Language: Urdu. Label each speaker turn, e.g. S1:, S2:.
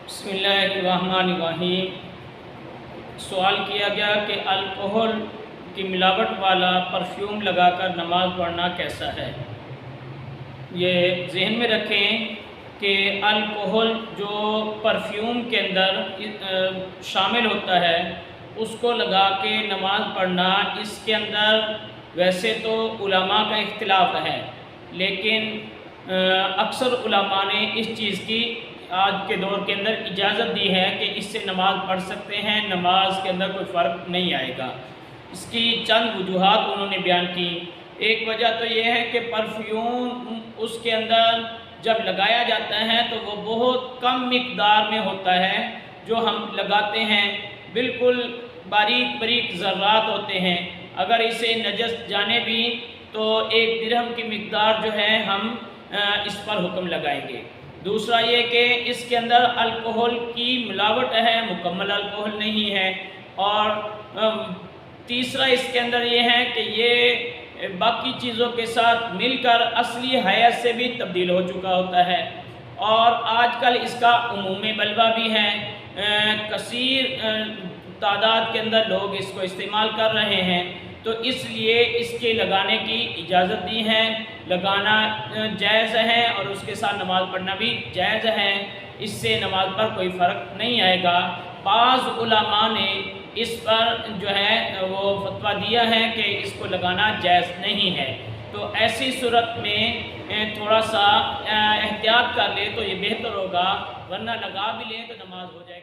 S1: بسم اللہ الرحمن الرحیم۔ سوال کیا گیا کہ الکحل کی ملاوٹ والا پرفیوم لگا کر نماز پڑھنا کیسا ہے۔ یہ ذہن میں رکھیں کہ الکحل جو پرفیوم کے اندر شامل ہوتا ہے اس کو لگا کے نماز پڑھنا، اس کے اندر ویسے تو علماء کا اختلاف ہے، لیکن اکثر علماء نے اس چیز کی آج کے دور کے اندر اجازت دی ہے کہ اس سے نماز پڑھ سکتے ہیں، نماز کے اندر کوئی فرق نہیں آئے گا۔ اس کی چند وجوہات انہوں نے بیان کی۔ ایک وجہ تو یہ ہے کہ پرفیوم اس کے اندر جب لگایا جاتا ہے تو وہ بہت کم مقدار میں ہوتا ہے، جو ہم لگاتے ہیں بالکل باریک باریک ذرات ہوتے ہیں، اگر اسے نجس جانے بھی تو 1 درہم کی مقدار جو ہے ہم اس پر حکم لگائیں گے۔ دوسرا یہ کہ اس کے اندر الکحل کی ملاوٹ ہے، مکمل الکحل نہیں ہے، اور تیسرا اس کے اندر یہ ہے کہ یہ باقی چیزوں کے ساتھ مل کر اصلی حیت سے بھی تبدیل ہو چکا ہوتا ہے، اور آج کل اس کا عمومی بلوہ بھی ہے، کثیر تعداد کے اندر لوگ اس کو استعمال کر رہے ہیں، تو اس لیے اس کے لگانے کی اجازت دی ہے، لگانا جائز ہے، اور اس کے ساتھ نماز پڑھنا بھی جائز ہے، اس سے نماز پر کوئی فرق نہیں آئے گا۔ بعض علماء نے اس پر جو ہے وہ فتویٰ دیا ہے کہ اس کو لگانا جائز نہیں ہے، تو ایسی صورت میں تھوڑا سا احتیاط کر لے تو یہ بہتر ہوگا، ورنہ لگا بھی لیں تو نماز ہو جائے۔